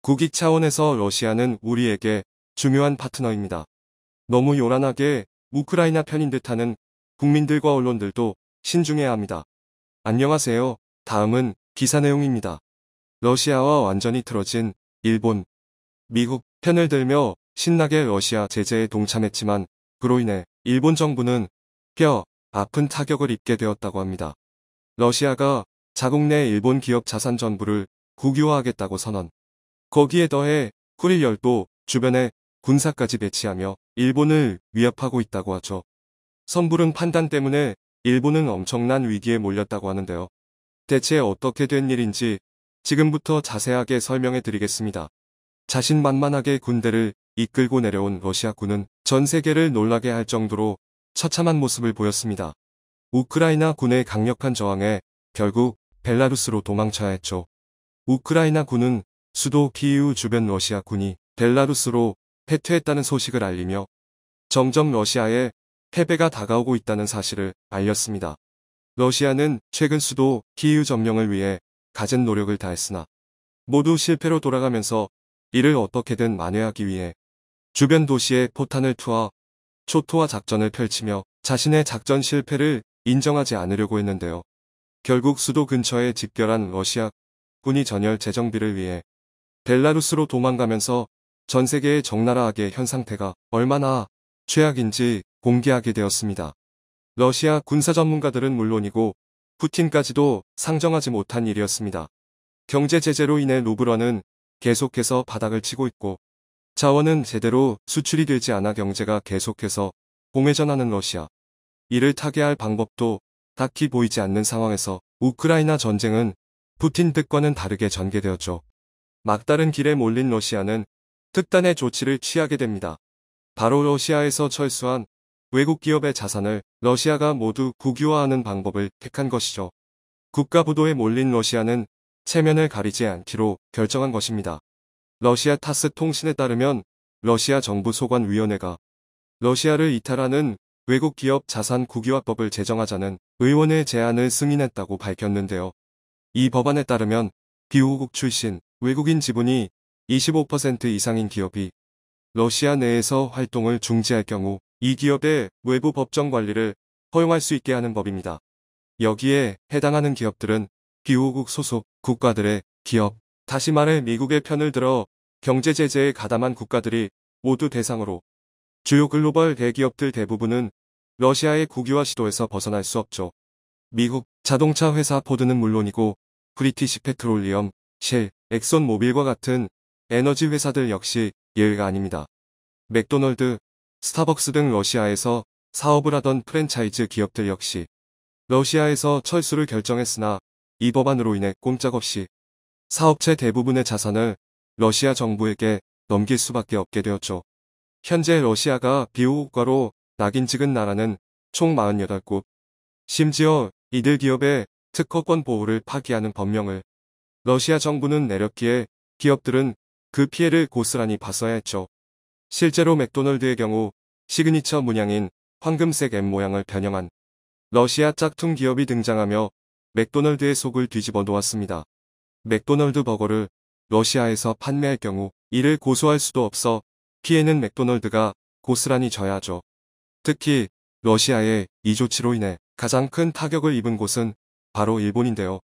국익 차원에서 러시아는 우리에게 중요한 파트너입니다. 너무 요란하게 우크라이나 편인 듯하는 국민들과 언론들도 신중해야 합니다. 안녕하세요. 다음은 기사 내용입니다. 러시아와 완전히 틀어진 일본, 미국 편을 들며 신나게 러시아 제재에 동참했지만 그로 인해 일본 정부는 뼈 아픈 타격을 입게 되었다고 합니다. 러시아가 자국 내 일본 기업 자산 전부를 국유화하겠다고 선언. 거기에 더해 쿠릴 열도 주변에 군사까지 배치하며 일본을 위협하고 있다고 하죠. 섣부른 판단 때문에 일본은 엄청난 위기에 몰렸다고 하는데요. 대체 어떻게 된 일인지 지금부터 자세하게 설명해 드리겠습니다. 자신만만하게 군대를 이끌고 내려온 러시아군은 전 세계를 놀라게 할 정도로 처참한 모습을 보였습니다. 우크라이나 군의 강력한 저항에 결국 벨라루스로 도망쳐야 했죠. 우크라이나 군은 수도 키이우 주변 러시아 군이 벨라루스로 패퇴했다는 소식을 알리며 점점 러시아에 패배가 다가오고 있다는 사실을 알렸습니다. 러시아는 최근 수도 키이우 점령을 위해 갖은 노력을 다했으나 모두 실패로 돌아가면서 이를 어떻게든 만회하기 위해 주변 도시에 포탄을 투하, 초토화 작전을 펼치며 자신의 작전 실패를 인정하지 않으려고 했는데요. 결국 수도 근처에 집결한 러시아 군이 전열 재정비를 위해 벨라루스로 도망가면서 전 세계의 적나라하게 현 상태가 얼마나 최악인지 공개하게 되었습니다. 러시아 군사 전문가들은 물론이고 푸틴까지도 상정하지 못한 일이었습니다. 경제 제재로 인해 루블화는 계속해서 바닥을 치고 있고 자원은 제대로 수출이 되지 않아 경제가 계속해서 공회전하는 러시아. 이를 타개할 방법도 딱히 보이지 않는 상황에서 우크라이나 전쟁은 푸틴 뜻과는 다르게 전개되었죠. 막다른 길에 몰린 러시아는 특단의 조치를 취하게 됩니다. 바로 러시아에서 철수한 외국 기업의 자산을 러시아가 모두 국유화하는 방법을 택한 것이죠. 국가부도에 몰린 러시아는 체면을 가리지 않기로 결정한 것입니다. 러시아 타스 통신에 따르면 러시아 정부 소관위원회가 러시아를 이탈하는 외국 기업 자산 국유화법을 제정하자는 의원의 제안을 승인했다고 밝혔는데요. 이 법안에 따르면 비호국 출신 외국인 지분이 25% 이상인 기업이 러시아 내에서 활동을 중지할 경우 이 기업의 외부 법정 관리를 허용할 수 있게 하는 법입니다. 여기에 해당하는 기업들은 비호국 소속 국가들의 기업, 다시 말해 미국의 편을 들어 경제 제재에 가담한 국가들이 모두 대상으로 주요 글로벌 대기업들 대부분은 러시아의 국유화 시도에서 벗어날 수 없죠. 미국 자동차 회사 포드는 물론이고 브리티시 페트롤리엄, 쉘, 엑손 모빌과 같은 에너지 회사들 역시 예외가 아닙니다. 맥도널드, 스타벅스 등 러시아에서 사업을 하던 프랜차이즈 기업들 역시 러시아에서 철수를 결정했으나 이 법안으로 인해 꼼짝없이 사업체 대부분의 자산을 러시아 정부에게 넘길 수밖에 없게 되었죠. 현재 러시아가 비호국가로 낙인 찍은 나라는 총 48곳. 심지어 이들 기업의 특허권 보호를 파기하는 법령을 러시아 정부는 내렸기에 기업들은 그 피해를 고스란히 봤어야 했죠. 실제로 맥도널드의 경우 시그니처 문양인 황금색 M 모양을 변형한 러시아 짝퉁 기업이 등장하며 맥도널드의 속을 뒤집어 놓았습니다. 맥도널드 버거를 러시아에서 판매할 경우 이를 고소할 수도 없어 피해는 맥도널드가 고스란히 져야 하죠. 특히 러시아의 이 조치로 인해 가장 큰 타격을 입은 곳은 바로 일본인데요.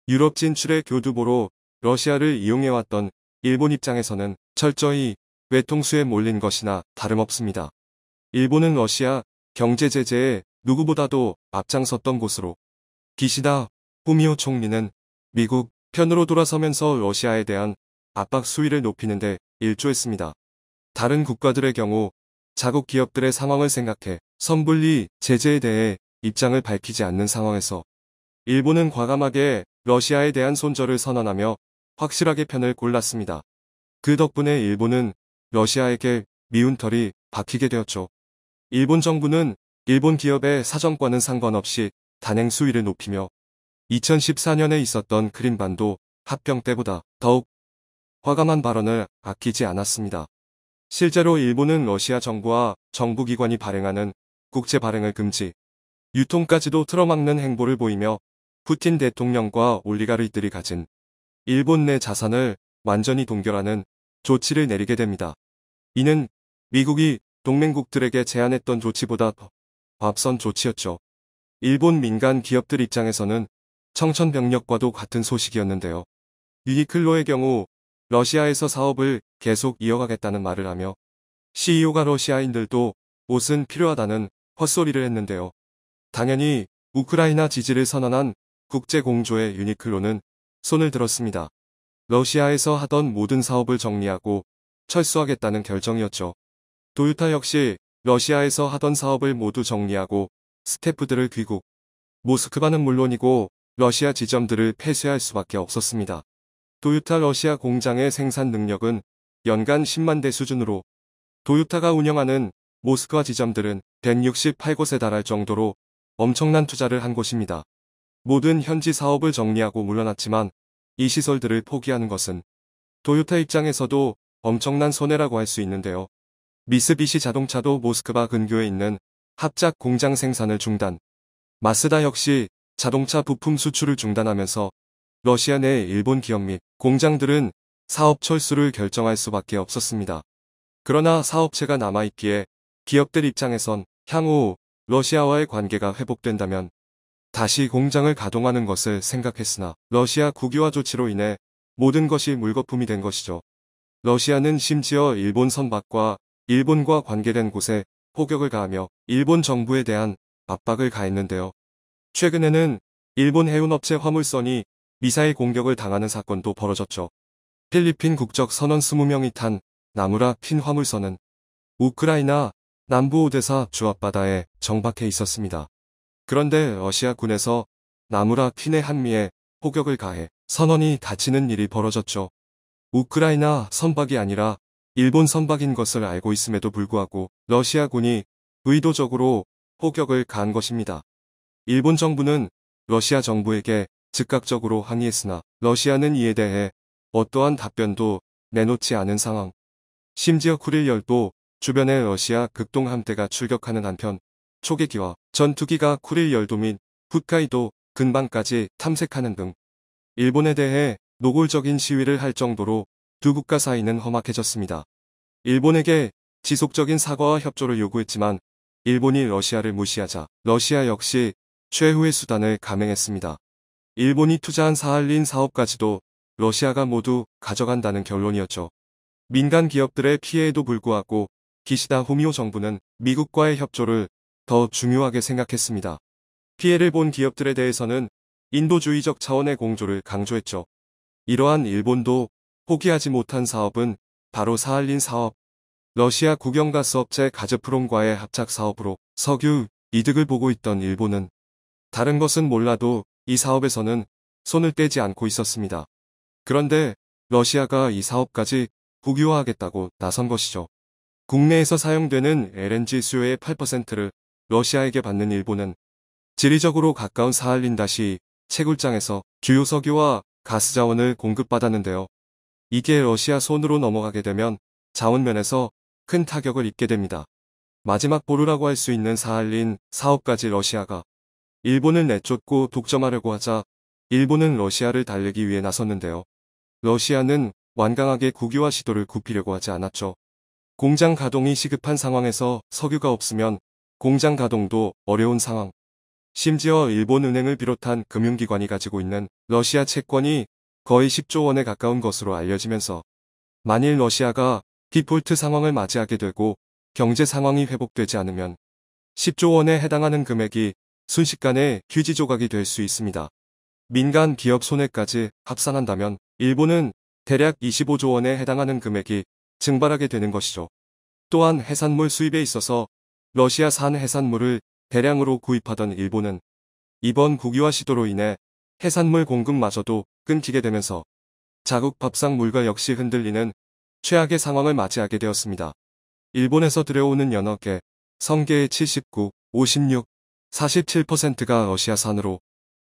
유럽 진출의 교두보로 러시아를 이용해왔던 일본 입장에서는 철저히 외통수에 몰린 것이나 다름없습니다. 일본은 러시아 경제 제재에 누구보다도 앞장섰던 곳으로 기시다 후미오 총리는 미국 편으로 돌아서면서 러시아에 대한 압박 수위를 높이는 데 일조했습니다. 다른 국가들의 경우 자국 기업들의 상황을 생각해 섣불리 제재에 대해 입장을 밝히지 않는 상황에서 일본은 과감하게 러시아에 대한 손절을 선언하며 확실하게 편을 골랐습니다. 그 덕분에 일본은 러시아에게 미운 털이 박히게 되었죠. 일본 정부는 일본 기업의 사정과는 상관없이 단행 수위를 높이며 2014년에 있었던 크림반도 합병 때보다 더욱 과감한 발언을 아끼지 않았습니다. 실제로 일본은 러시아 정부와 정부기관이 발행하는 국제 발행을 금지, 유통까지도 틀어막는 행보를 보이며 푸틴 대통령과 올리가르들이 가진 일본 내 자산을 완전히 동결하는 조치를 내리게 됩니다. 이는 미국이 동맹국들에게 제안했던 조치보다 더 앞선 조치였죠. 일본 민간 기업들 입장에서는 청천벽력과도 같은 소식이었는데요. 유니클로의 경우 러시아에서 사업을 계속 이어가겠다는 말을 하며 CEO가 러시아인들도 옷은 필요하다는 헛소리를 했는데요. 당연히 우크라이나 지지를 선언한 국제공조의 유니클로는 손을 들었습니다. 러시아에서 하던 모든 사업을 정리하고 철수하겠다는 결정이었죠. 도요타 역시 러시아에서 하던 사업을 모두 정리하고 스태프들을 귀국, 모스크바는 물론이고 러시아 지점들을 폐쇄할 수밖에 없었습니다. 도요타 러시아 공장의 생산 능력은 연간 10만 대 수준으로 도요타가 운영하는 모스크바 지점들은 168곳에 달할 정도로 엄청난 투자를 한 곳입니다. 모든 현지 사업을 정리하고 물러났지만 이 시설들을 포기하는 것은 도요타 입장에서도 엄청난 손해라고 할 수 있는데요. 미쓰비시 자동차도 모스크바 근교에 있는 합작 공장 생산을 중단, 마쓰다 역시 자동차 부품 수출을 중단하면서 러시아 내 일본 기업 및 공장들은 사업 철수를 결정할 수밖에 없었습니다. 그러나 사업체가 남아있기에 기업들 입장에선 향후 러시아와의 관계가 회복된다면 다시 공장을 가동하는 것을 생각했으나 러시아 국유화 조치로 인해 모든 것이 물거품이 된 것이죠. 러시아는 심지어 일본 선박과 일본과 관계된 곳에 포격을 가하며 일본 정부에 대한 압박을 가했는데요. 최근에는 일본 해운업체 화물선이 미사일 공격을 당하는 사건도 벌어졌죠. 필리핀 국적 선원 20명이 탄 나무라 퀸 화물선은 우크라이나 남부 오데사 주 앞바다에 정박해 있었습니다. 그런데 러시아군에서 나무라 퀸의 한미에 포격을 가해 선원이 다치는 일이 벌어졌죠. 우크라이나 선박이 아니라 일본 선박인 것을 알고 있음에도 불구하고 러시아군이 의도적으로 포격을 가한 것입니다. 일본 정부는 러시아 정부에게 즉각적으로 항의했으나 러시아는 이에 대해 어떠한 답변도 내놓지 않은 상황. 심지어 쿠릴열도 주변에 러시아 극동 함대가 출격하는 한편 초계기와 전투기가 쿠릴열도 및 홋카이도 근방까지 탐색하는 등 일본에 대해 노골적인 시위를 할 정도로 두 국가 사이는 험악해졌습니다. 일본에게 지속적인 사과와 협조를 요구했지만 일본이 러시아를 무시하자 러시아 역시 최후의 수단을 감행했습니다. 일본이 투자한 사할린 사업까지도 러시아가 모두 가져간다는 결론이었죠. 민간 기업들의 피해에도 불구하고 기시다 후미오 정부는 미국과의 협조를 더 중요하게 생각했습니다. 피해를 본 기업들에 대해서는 인도주의적 차원의 공조를 강조했죠. 이러한 일본도 포기하지 못한 사업은 바로 사할린 사업, 러시아 국영가스 업체 가즈프롬과의 합작 사업으로 석유 이득을 보고 있던 일본은 다른 것은 몰라도 이 사업에서는 손을 떼지 않고 있었습니다. 그런데 러시아가 이 사업까지 국유화하겠다고 나선 것이죠. 국내에서 사용되는 LNG 수요의 8%를 러시아에게 받는 일본은 지리적으로 가까운 사할린-이 채굴장에서 주요 석유와 가스 자원을 공급받았는데요. 이게 러시아 손으로 넘어가게 되면 자원면에서 큰 타격을 입게 됩니다. 마지막 보루라고 할 수 있는 사할린 사업까지 러시아가 일본을 내쫓고 독점하려고 하자 일본은 러시아를 달래기 위해 나섰는데요. 러시아는 완강하게 국유화 시도를 굽히려고 하지 않았죠. 공장 가동이 시급한 상황에서 석유가 없으면 공장 가동도 어려운 상황. 심지어 일본은행을 비롯한 금융기관이 가지고 있는 러시아 채권이 거의 10조 원에 가까운 것으로 알려지면서 만일 러시아가 디폴트 상황을 맞이하게 되고 경제 상황이 회복되지 않으면 10조 원에 해당하는 금액이 순식간에 휴지 조각이 될 수 있습니다. 민간 기업 손해까지 합산한다면 일본은 대략 25조 원에 해당하는 금액이 증발하게 되는 것이죠. 또한 해산물 수입에 있어서 러시아산 해산물을 대량으로 구입하던 일본은 이번 국유화 시도로 인해 해산물 공급마저도 끊기게 되면서 자국 밥상 물가 역시 흔들리는 최악의 상황을 맞이하게 되었습니다. 일본에서 들여오는 연어계, 성게의 79, 56, 47%가 러시아산으로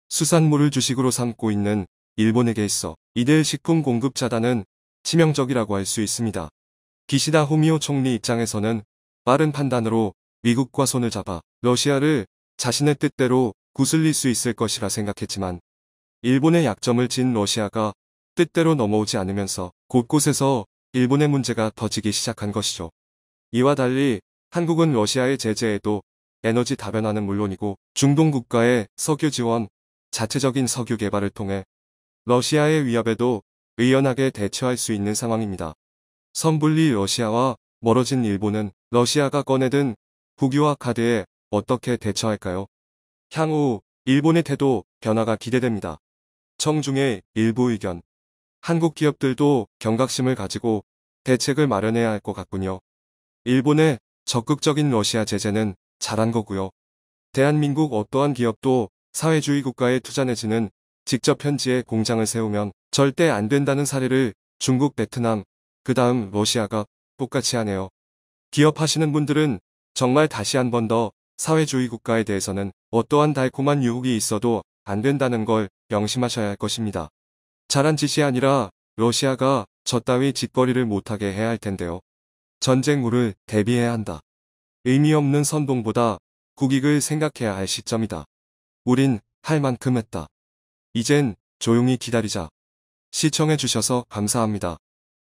수산물을 주식으로 삼고 있는 일본에게 있어 이들 식품 공급 차단은 치명적이라고 할 수 있습니다. 기시다 후미오 총리 입장에서는 빠른 판단으로 미국과 손을 잡아 러시아를 자신의 뜻대로 구슬릴 수 있을 것이라 생각했지만 일본의 약점을 진 러시아가 뜻대로 넘어오지 않으면서 곳곳에서 일본의 문제가 터지기 시작한 것이죠. 이와 달리 한국은 러시아의 제재에도 에너지 다변화는 물론이고 중동 국가의 석유 지원, 자체적인 석유 개발을 통해 러시아의 위협에도 의연하게 대처할 수 있는 상황입니다. 선불리 러시아와 멀어진 일본은 러시아가 꺼내든 국유화 카드에 어떻게 대처할까요? 향후 일본의 태도 변화가 기대됩니다. 청중의 일부 의견. 한국 기업들도 경각심을 가지고 대책을 마련해야 할 것 같군요. 일본의 적극적인 러시아 제재는 잘한 거고요. 대한민국 어떠한 기업도 사회주의 국가에 투자 내지는 직접 현지에 공장을 세우면 절대 안 된다는 사례를 중국, 베트남, 그 다음 러시아가 똑같이 하네요. 기업하시는 분들은 정말 다시 한 번 더 사회주의 국가에 대해서는 어떠한 달콤한 유혹이 있어도 안 된다는 걸 명심하셔야 할 것입니다. 잘한 짓이 아니라 러시아가 저 따위 짓거리를 못하게 해야 할 텐데요. 전쟁물을 대비해야 한다. 의미 없는 선동보다 국익을 생각해야 할 시점이다. 우린 할 만큼 했다. 이젠 조용히 기다리자. 시청해주셔서 감사합니다.